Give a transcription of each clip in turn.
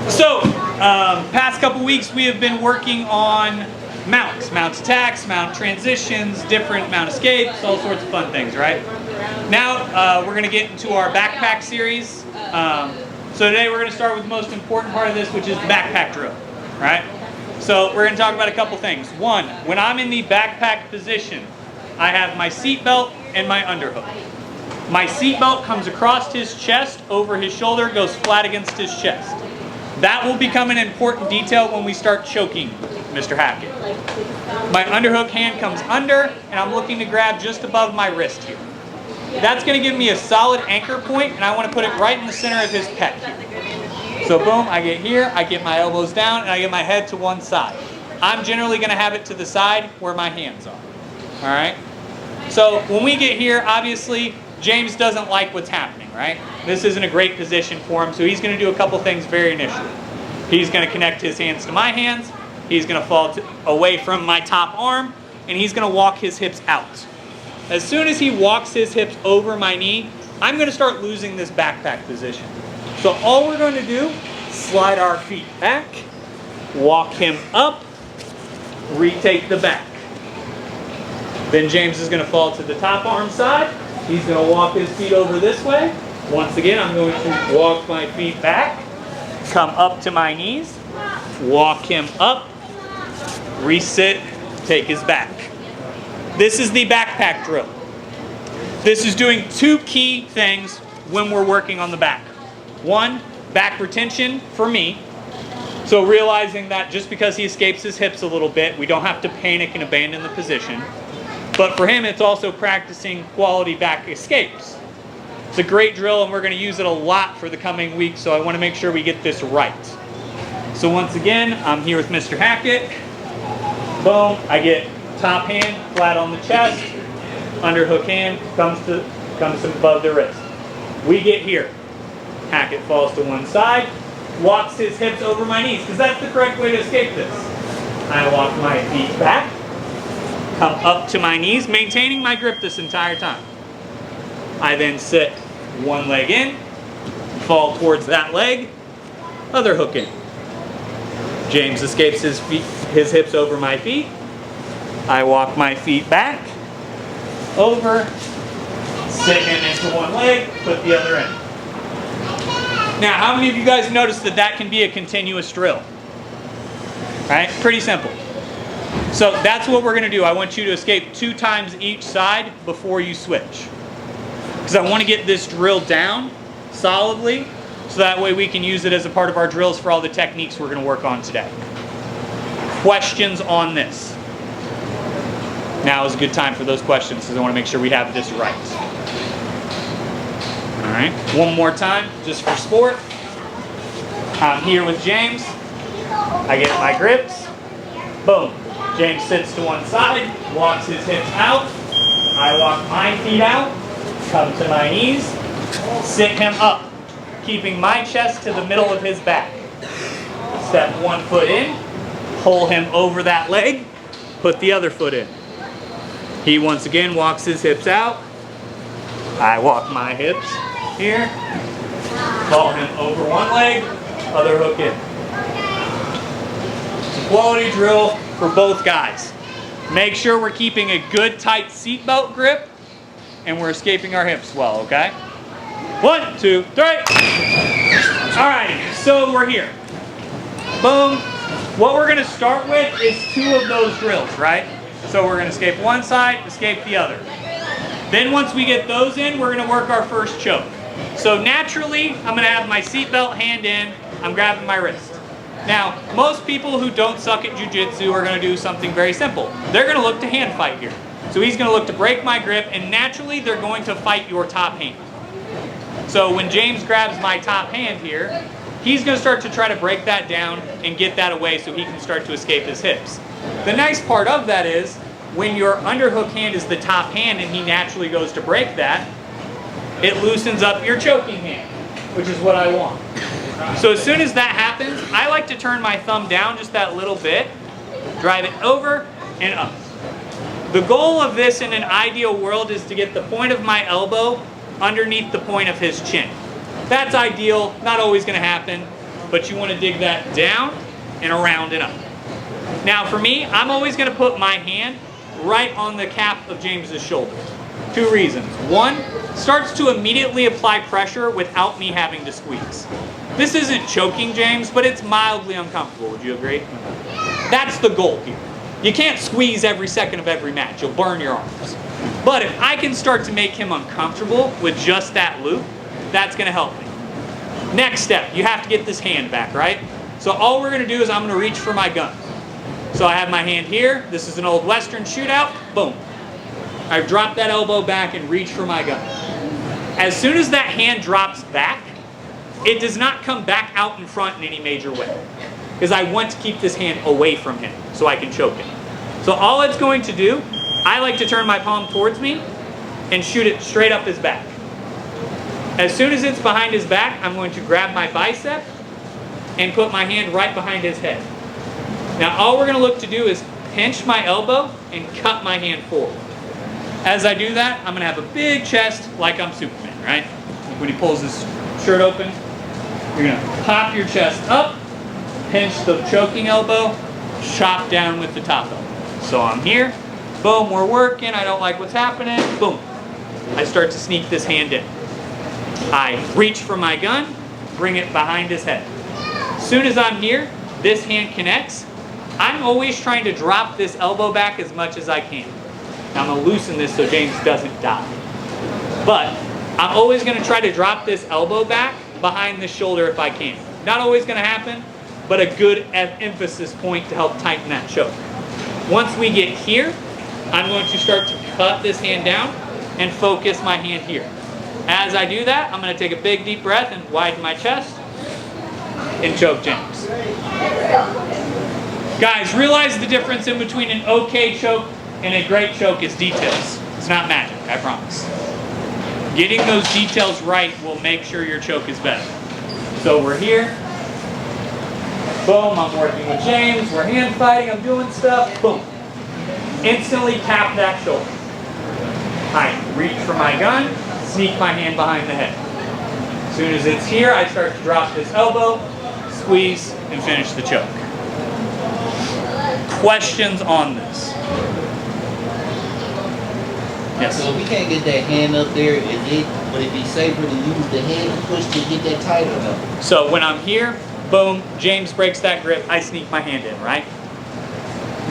So, past couple weeks we have been working on mounts, mount attacks, mount transitions, different mount escapes, all sorts of fun things, right? Now we're going to get into our backpack series. So today we're going to start with the most important part of this, which is the backpack drill, right? So we're going to talk about a couple things. One, when I'm in the backpack position, I have my seat belt and my underhook. My seat belt comes across his chest, over his shoulder, goes flat against his chest. That will become an important detail when we start choking Mr. Hackett. My underhook hand comes under, and I'm looking to grab just above my wrist here. That's going to give me a solid anchor point, and I want to put it right in the center of his pec here. So boom, I get here, I get my elbows down, and I get my head to one side. I'm generally going to have it to the side where my hands are. All right? So when we get here, obviously, James doesn't like what's happening, right? This isn't a great position for him, so he's going to do a couple things very initially. He's going to connect his hands to my hands, he's going to fall away from my top arm, and he's going to walk his hips out. As soon as he walks his hips over my knee, I'm going to start losing this backpack position. So all we're going to do, slide our feet back, walk him up, retake the back. Then James is going to fall to the top arm side. He's going to walk his feet over this way. Once again, I'm going to walk my feet back, come up to my knees, walk him up, resit, take his back. This is the backpack drill. This is doing two key things when we're working on the back. One, back retention for me. So realizing that just because he escapes his hips a little bit, we don't have to panic and abandon the position. But for him, it's also practicing quality back escapes. It's a great drill, and we're going to use it a lot for the coming weeks, so I want to make sure we get this right. So once again, I'm here with Mr. Hackett. Boom, I get top hand flat on the chest, underhook hand comes above the wrist. We get here. Hackett falls to one side, walks his hips over my knees, because that's the correct way to escape this. I walk my feet back, come up to my knees, maintaining my grip this entire time. I then sit one leg in, fall towards that leg, other hook in. James escapes his hips over my feet. I walk my feet back, over, sit him into one leg, put the other in. Now, how many of you guys noticed that that can be a continuous drill? Right? Pretty simple. So that's what we're going to do. I want you to escape 2 times each side before you switch. Because I want to get this drill down solidly, so that way we can use it as a part of our drills for all the techniques we're going to work on today. Questions on this? Now is a good time for those questions, because I want to make sure we have this right. All right, one more time, just for sport. I'm here with James. I get my grips. Boom. James sits to one side, walks his hips out. I walk my feet out, come to my knees, sit him up, keeping my chest to the middle of his back. Step one foot in, pull him over that leg, put the other foot in. He once again walks his hips out. I walk my hips here, pull him over one leg, other hook in. It's a quality drill for both guys. Make sure we're keeping a good tight seatbelt grip and we're escaping our hips well, okay? 1, 2, 3. Alrighty, so we're here. Boom. What we're going to start with is 2 of those drills, right? So we're going to escape one side, escape the other. Then once we get those in, we're going to work our first choke. So naturally, I'm going to have my seatbelt hand in, I'm grabbing my wrist. Now, most people who don't suck at jiu-jitsu are going to do something very simple. They're going to look to hand fight here. So he's going to look to break my grip, and naturally they're going to fight your top hand. So when James grabs my top hand here, he's going to start to try to break that down and get that away so he can start to escape his hips. The nice part of that is, when your underhook hand is the top hand and he naturally goes to break that, it loosens up your choking hand, which is what I want. So as soon as that happens, I like to turn my thumb down just that little bit, drive it over and up. The goal of this in an ideal world is to get the point of my elbow underneath the point of his chin. That's ideal, not always going to happen. but you want to dig that down and around and up. Now for me, I'm always going to put my hand right on the cap of James's shoulder. 2 reasons. 1, starts to immediately apply pressure without me having to squeeze. This isn't choking James, but it's mildly uncomfortable. Would you agree? That's the goal here. You can't squeeze every second of every match. You'll burn your arms. But if I can start to make him uncomfortable with just that loop, that's going to help me. Next step, you have to get this hand back, right? So all we're going to do is I'm going to reach for my gun. So I have my hand here. This is an old Western shootout. Boom. I've dropped that elbow back and reached for my gun. As soon as that hand drops back, it does not come back out in front in any major way. Because I want to keep this hand away from him so I can choke him. So all it's going to do, I like to turn my palm towards me and shoot it straight up his back. As soon as it's behind his back, I'm going to grab my bicep and put my hand right behind his head. Now all we're going to look to do is pinch my elbow and cut my hand forward. As I do that, I'm going to have a big chest like I'm Superman, right? When he pulls his shirt open, you're going to pop your chest up, pinch the choking elbow, chop down with the top elbow. So I'm here, boom, we're working, I don't like what's happening, boom. I start to sneak this hand in. I reach for my gun, bring it behind his head. As soon as I'm here, this hand connects. I'm always trying to drop this elbow back as much as I can. Now I'm going to loosen this so James doesn't die. But I'm always going to try to drop this elbow back behind the shoulder if I can. Not always going to happen, but a good emphasis point to help tighten that choke. Once we get here, I'm going to start to cut this hand down and focus my hand here. As I do that, I'm going to take a big deep breath and widen my chest and choke James. Guys, realize the difference in between an okay choke and a great choke is details. It's not magic, I promise. Getting those details right will make sure your choke is better. So we're here. Boom, I'm working with James. We're hand fighting, I'm doing stuff. Boom. Instantly tap that shoulder. I reach for my gun, sneak my hand behind the head. As soon as it's here, I start to drop this elbow, squeeze, and finish the choke. Questions on this? Yes. So if we can't get that hand up there, would it be safer to use the hand push to get that tighter though? So when I'm here, boom, James breaks that grip, I sneak my hand in, right?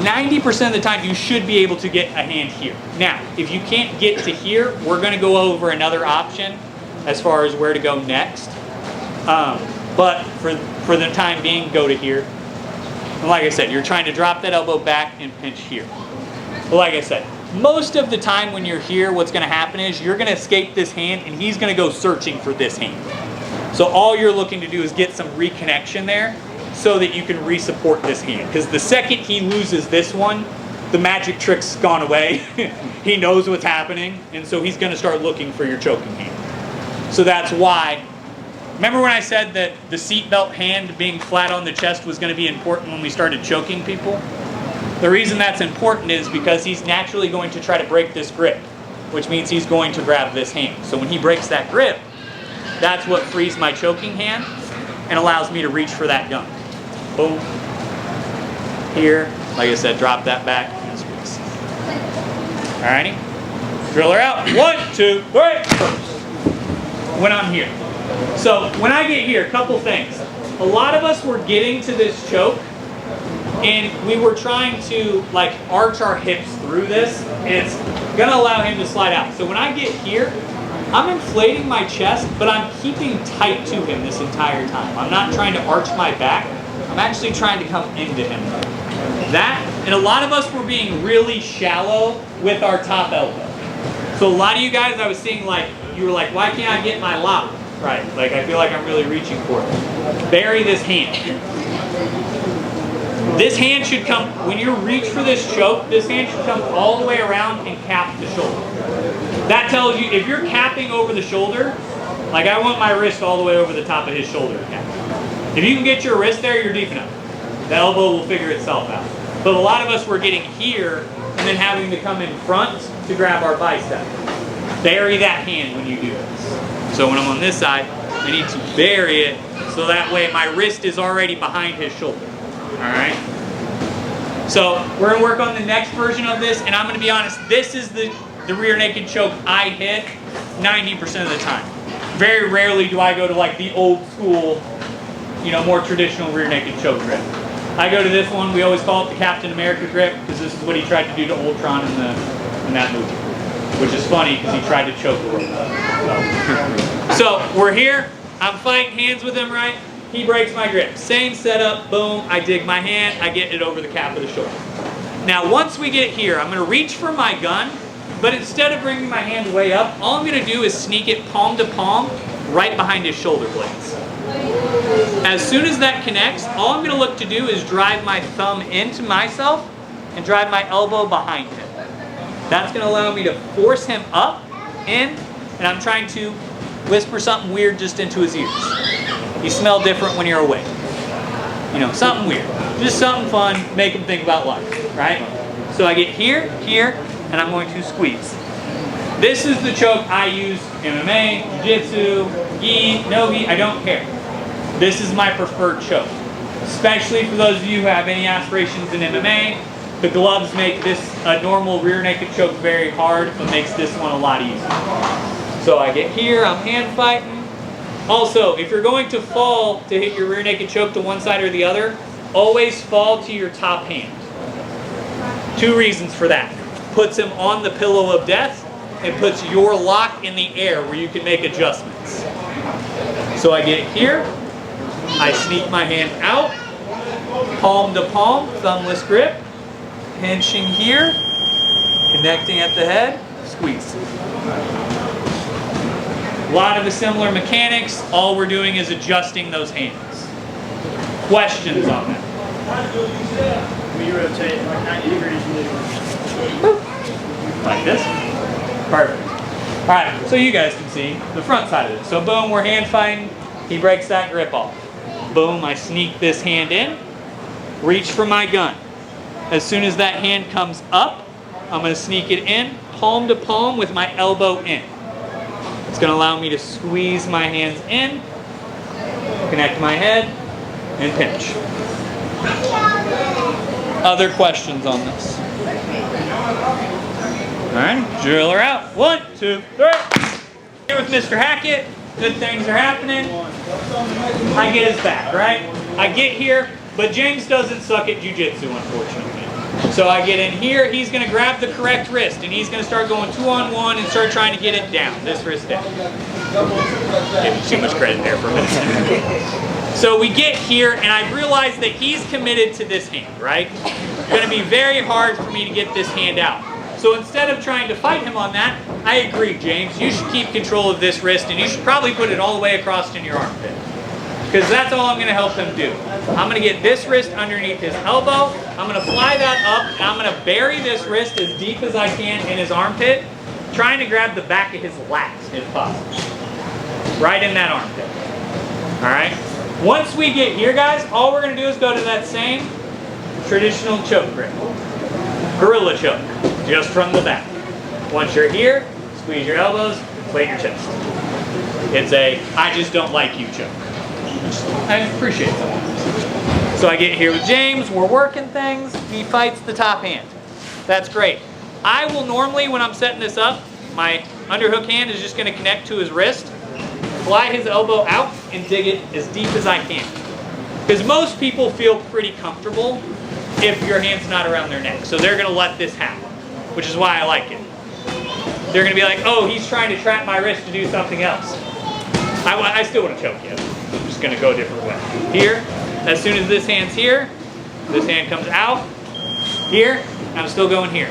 90% of the time you should be able to get a hand here. Now, if you can't get to here, we're going to go over another option as far as where to go next. But for the time being, go to here. And like I said, you're trying to drop that elbow back and pinch here. But like I said, most of the time when you're here, what's going to happen is you're going to escape this hand and he's going to go searching for this hand. So all you're looking to do is get some reconnection there so that you can re-support this hand. Because the second he loses this one, the magic trick's gone away. He knows what's happening, and so he's going to start looking for your choking hand. So that's why, remember when I said that the seatbelt hand being flat on the chest was going to be important when we started choking people? The reason that's important is because he's naturally going to try to break this grip, which means he's going to grab this hand. So when he breaks that grip, that's what frees my choking hand and allows me to reach for that gun. Boom. Here, like I said, drop that back and squeeze. Alrighty? Driller out. 1, 2, 3. When I'm here. So when I get here, a couple things. A lot of us were getting to this choke and we were trying to like arch our hips through this, and it's gonna allow him to slide out. So when I get here, I'm inflating my chest, but I'm keeping tight to him this entire time. I'm not trying to arch my back. I'm actually trying to come into him. That, and a lot of us were being really shallow with our top elbow. So a lot of you guys, I was seeing like, you were like, why can't I get my lock? Right, like I feel like I'm really reaching for it. Bury this hand. This hand should come, when you reach for this choke, this hand should come all the way around and cap the shoulder. That tells you, if you're capping over the shoulder, like I want my wrist all the way over the top of his shoulder to cap. If you can get your wrist there, you're deep enough. The elbow will figure itself out. But a lot of us were getting here and then having to come in front to grab our bicep. Bury that hand when you do this. So when I'm on this side, I need to bury it so that way my wrist is already behind his shoulder. All right? So we're gonna work on the next version of this, and I'm gonna be honest, this is the rear naked choke I hit 90% of the time. Very rarely do I go to like the old school, you know, more traditional rear naked choke grip. I go to this one, we always call it the Captain America grip, because this is what he tried to do to Ultron in that movie. Which is funny, because he tried to choke the robot. So we're here, I'm fighting hands with him, right? He breaks my grip. Same setup, boom, I dig my hand, I get it over the cap of the shoulder. Now once we get here, I'm gonna reach for my gun, but instead of bringing my hand way up, all I'm gonna do is sneak it palm to palm, right behind his shoulder blades. As soon as that connects, all I'm gonna look to do is drive my thumb into myself and drive my elbow behind him. That's gonna allow me to force him up, in, and I'm trying to whisper something weird just into his ears. You smell different when you're awake. You know, something weird. Just something fun, make him think about life, right? So I get here, here, and I'm going to squeeze. This is the choke I use MMA, jiu-jitsu, gi, no gi, I don't care. This is my preferred choke. Especially for those of you who have any aspirations in MMA, the gloves make this, a normal rear naked choke, very hard, but makes this one a lot easier. So I get here, I'm hand fighting. Also, if you're going to fall to hit your rear naked choke to one side or the other, always fall to your top hand. 2 reasons for that. Puts him on the pillow of death, and puts your lock in the air where you can make adjustments. So I get here, I sneak my hand out, palm to palm, thumbless grip, pinching here, connecting at the head, squeeze. A lot of the similar mechanics, all we're doing is adjusting those hands. Questions on that? We rotate like 90 degrees. Like this? Perfect. All right, so you guys can see the front side of it. So boom, we're hand fighting, he breaks that grip off. Boom, I sneak this hand in, reach for my gun. As soon as that hand comes up, I'm gonna sneak it in, palm to palm with my elbow in. It's gonna allow me to squeeze my hands in, connect my head, and pinch. Other questions on this? All right, drill her out. 1, 2, 3. Here with Mr. Hackett, good things are happening. I get his back, right? I get here, but James doesn't suck at jiu-jitsu, unfortunately. So I get in here, he's gonna grab the correct wrist, and he's gonna start going 2-on-1 and start trying to get it down, this wrist down. Gave too much credit there for a minute. So we get here, and I realize that he's committed to this hand, right? It's gonna be very hard for me to get this hand out. So instead of trying to fight him on that, I agree, James, you should keep control of this wrist, and you should probably put it all the way across in your armpit. Because that's all I'm going to help him do. I'm going to get this wrist underneath his elbow, I'm going to fly that up, and I'm going to bury this wrist as deep as I can in his armpit, trying to grab the back of his lats if possible. Right in that armpit. Alright? Once we get here, guys, all we're going to do is go to that same traditional choke grip. Gorilla choke. Just from the back. Once you're here, squeeze your elbows, inflate your chest. It's a, I just don't like you choke. I appreciate that. So I get here with James, we're working things, he fights the top hand. That's great. I will normally, when I'm setting this up, my underhook hand is just going to connect to his wrist, fly his elbow out, and dig it as deep as I can. Because most people feel pretty comfortable if your hand's not around their neck. So they're going to let this happen, which is why I like it. They're going to be like, oh, he's trying to trap my wrist to do something else. I still want to choke you. I'm just going to go a different way. Here, as soon as this hand's here, this hand comes out. Here, I'm still going here.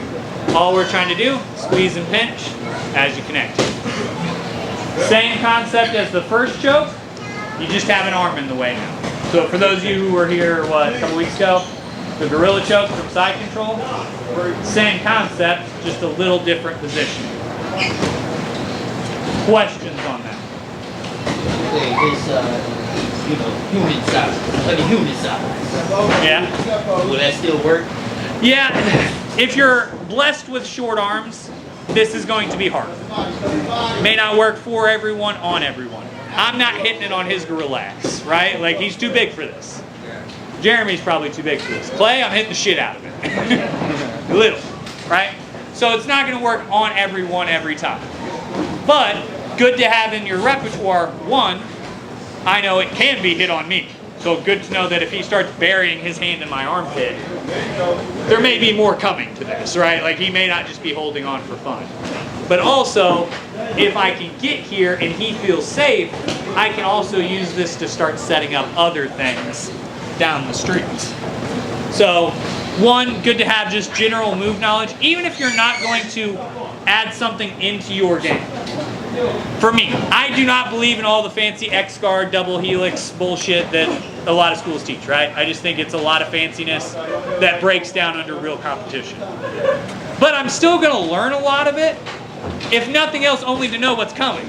All we're trying to do, squeeze and pinch as you connect. Same concept as the first choke, you just have an arm in the way now. So for those of you who were here, what, a couple weeks ago, the gorilla choke from side control, same concept, just a little different position. Questions on that? It's, you know, human size. Like a human size. Yeah. Will that still work? Yeah, if you're blessed with short arms, this is going to be hard. It may not work for everyone, on everyone. I'm not hitting it on his gorilla axe, right? Like, he's too big for this. Jeremy's probably too big for this. Clay, I'm hitting the shit out of it. Little, right? So it's not gonna work on everyone every time. But good to have in your repertoire. One, I know it can be hit on me. So good to know that if he starts burying his hand in my armpit, there may be more coming to this, right? Like, he may not just be holding on for fun. But also, if I can get here and he feels safe, I can also use this to start setting up other things down the street. So, one, good to have just general move knowledge, even if you're not going to add something into your game. For me, I do not believe in all the fancy X-Guard, double helix bullshit that a lot of schools teach, right? I just think it's a lot of fanciness that breaks down under real competition. But I'm still going to learn a lot of it, if nothing else, only to know what's coming.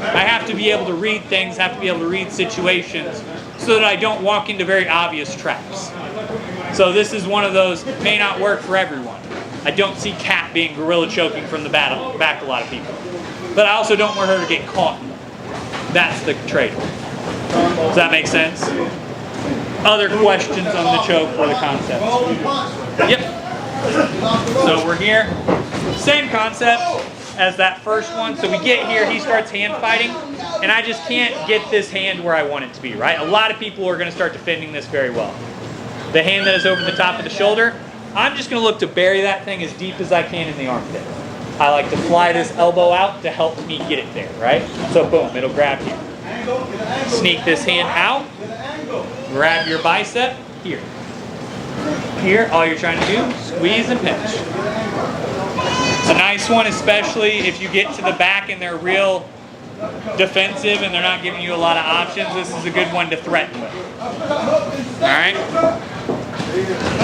I have to be able to read things, have to be able to read situations, so that I don't walk into very obvious traps. So this is one of those, may not work for everyone. I don't see Kat being gorilla choking from the back a lot of people. But I also don't want her to get caught. That's the trade-off. Does that make sense? Other questions on the choke or the concept? Yep. So we're here. Same concept as that first one. So we get here, he starts hand fighting, and I just can't get this hand where I want it to be, right? A lot of people are going to start defending this very well. The hand that is over the top of the shoulder, I'm just going to look to bury that thing as deep as I can in the armpit. I like to fly this elbow out to help me get it there, right? So boom, it'll grab here. Sneak this hand out, grab your bicep, here. Here, all you're trying to do, squeeze and pinch. It's a nice one, especially if you get to the back and they're real defensive and they're not giving you a lot of options. This is a good one to threaten with. All right?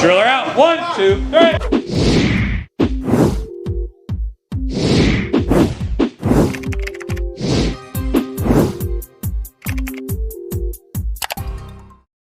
Drill her out. 1, 2, 3.